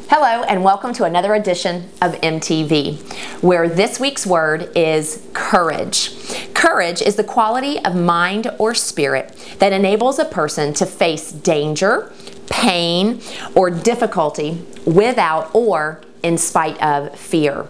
Hello and welcome to another edition of MTV, where this week's word is courage. Courage is the quality of mind or spirit that enables a person to face danger, pain, or difficulty without or in spite of fear.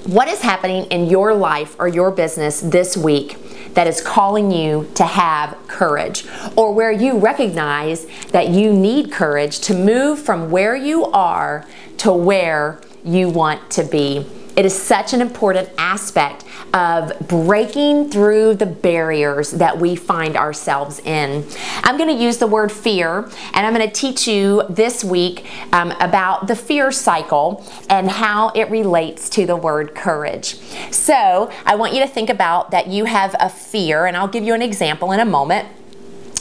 What is happening in your life or your business this week that is calling you to have courage, or where you recognize that you need courage to move from where you are to where you want to be? It is such an important aspect of breaking through the barriers that we find ourselves in. I'm going to use the word fear, and I'm going to teach you this week about the fear cycle and how it relates to the word courage. So I want you to think about that you have a fear, and I'll give you an example in a moment.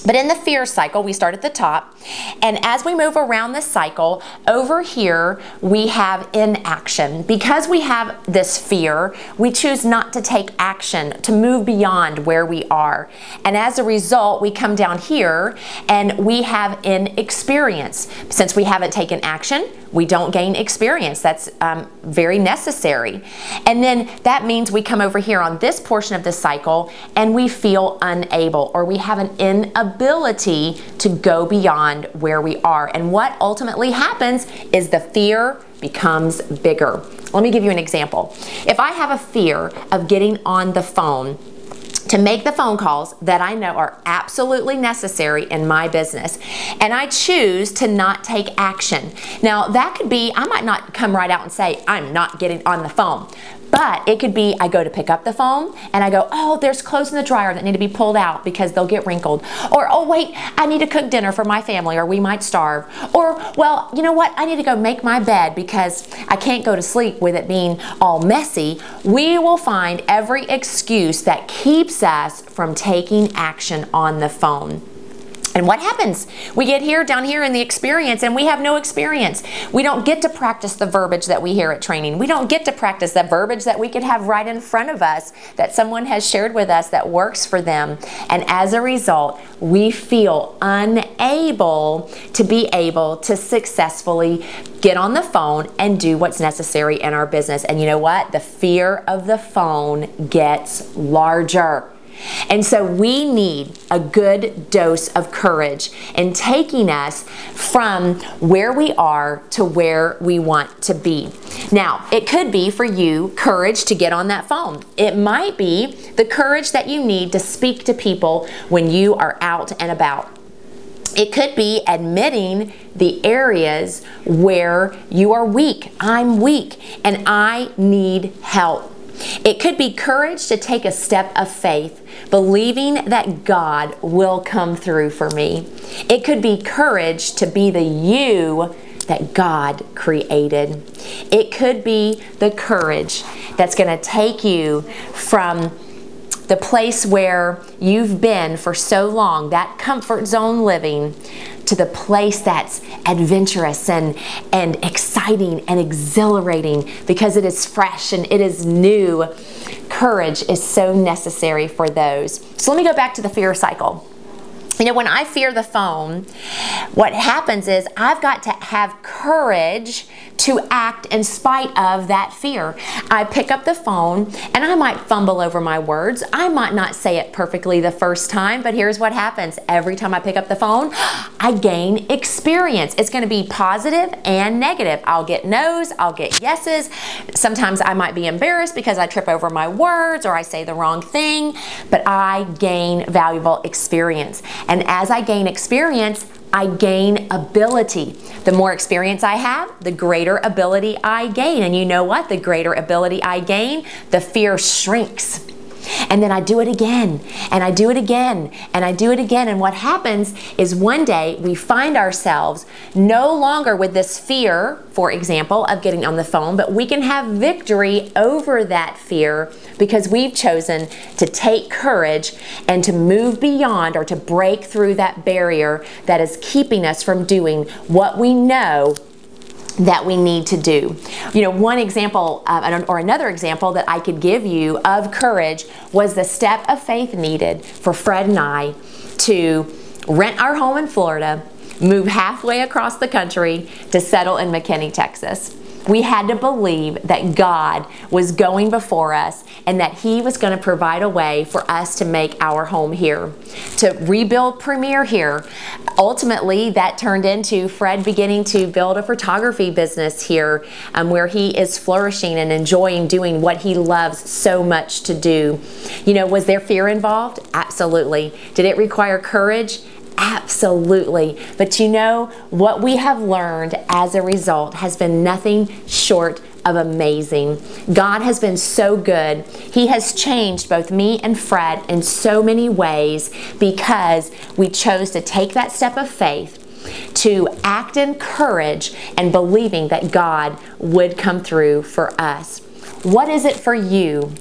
But in the fear cycle, we start at the top, and as we move around the cycle, over here we have inaction. Because we have this fear, we choose not to take action, to move beyond where we are. And as a result, we come down here and we have inexperience. Since we haven't taken action, we don't gain experience. That's very necessary. And then that means we come over here on this portion of the cycle and we feel unable, or we have an inability to go beyond where we are. And what ultimately happens is the fear becomes bigger. Let me give you an example. If I have a fear of getting on the phone to make the phone calls that I know are absolutely necessary in my business, and I choose to not take action. Now that could be, I might not come right out and say, I'm not getting on the phone. But it could be I go to pick up the phone and I go, oh, there's clothes in the dryer that need to be pulled out because they'll get wrinkled. Or, oh wait, I need to cook dinner for my family or we might starve. Or, well, you know what, I need to go make my bed because I can't go to sleep with it being all messy. We will find every excuse that keeps us from taking action on the phone. And what happens? We get here, down here in the experience, and we have no experience. We don't get to practice the verbiage that we hear at training. We don't get to practice the verbiage that we could have right in front of us that someone has shared with us that works for them. And as a result, we feel unable to be able to successfully get on the phone and do what's necessary in our business. And you know what? The fear of the phone gets larger. And so we need a good dose of courage in taking us from where we are to where we want to be. Now, it could be for you courage to get on that phone. It might be the courage that you need to speak to people when you are out and about. It could be admitting the areas where you are weak. I'm weak and I need help. It could be courage to take a step of faith, believing that God will come through for me. It could be courage to be the you that God created. It could be the courage that's going to take you from the place where you've been for so long, that comfort zone living, to the place that's adventurous and exciting and exhilarating because it is fresh and it is new. Courage is so necessary for those. So let me go back to the fear cycle. You know, when I fear the phone, what happens is I've got to have courage to act in spite of that fear. I pick up the phone and I might fumble over my words. I might not say it perfectly the first time, but here's what happens. Every time I pick up the phone, I gain experience. It's going to be positive and negative. I'll get no's, I'll get yeses. Sometimes I might be embarrassed because I trip over my words or I say the wrong thing, but I gain valuable experience. And as I gain experience, I gain ability. The more experience I have, the greater ability I gain. And you know what? The greater ability I gain, the fear shrinks. And then I do it again, and I do it again, and I do it again. And what happens is one day we find ourselves no longer with this fear, for example, of getting on the phone, but we can have victory over that fear because we've chosen to take courage and to move beyond or to break through that barrier that is keeping us from doing what we know that we need to do. You know, one example or another example that I could give you of courage was the step of faith needed for Fred and I to rent our home in Florida, move halfway across the country to settle in McKinney, Texas. We had to believe that God was going before us and that He was going to provide a way for us to make our home here, to rebuild Premier here. Ultimately, that turned into Fred beginning to build a photography business here, where he is flourishing and enjoying doing what he loves so much to do. You know, was there fear involved? Absolutely. Did it require courage? Absolutely. But you know, what we have learned as a result has been nothing short of amazing. God has been so good. He has changed both me and Fred in so many ways because we chose to take that step of faith, to act in courage and believing that God would come through for us. What is it for you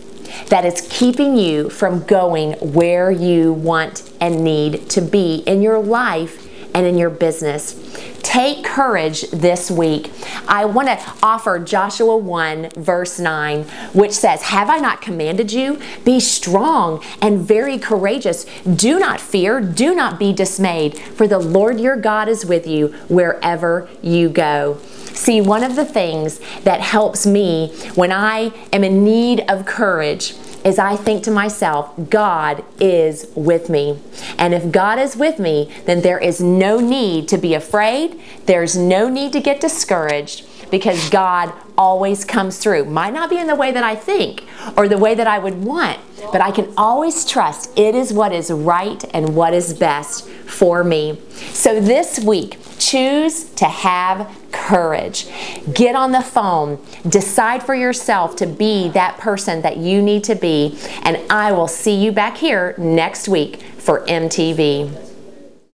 that is keeping you from going where you want and need to be in your life and in your business? Take courage this week. I want to offer Joshua 1 verse 9, which says, "Have I not commanded you? Be strong and very courageous. Do not fear, do not be dismayed, for the Lord your God is with you wherever you go." See, one of the things that helps me when I am in need of courage is I think to myself, God is with me. And if God is with me, then there is no need to be afraid. There's no need to get discouraged, because God always comes through. Might not be in the way that I think or the way that I would want, but I can always trust it is what is right and what is best for me. So this week, choose to have courage. Get on the phone. Decide for yourself to be that person that you need to be. And I will see you back here next week for MTV.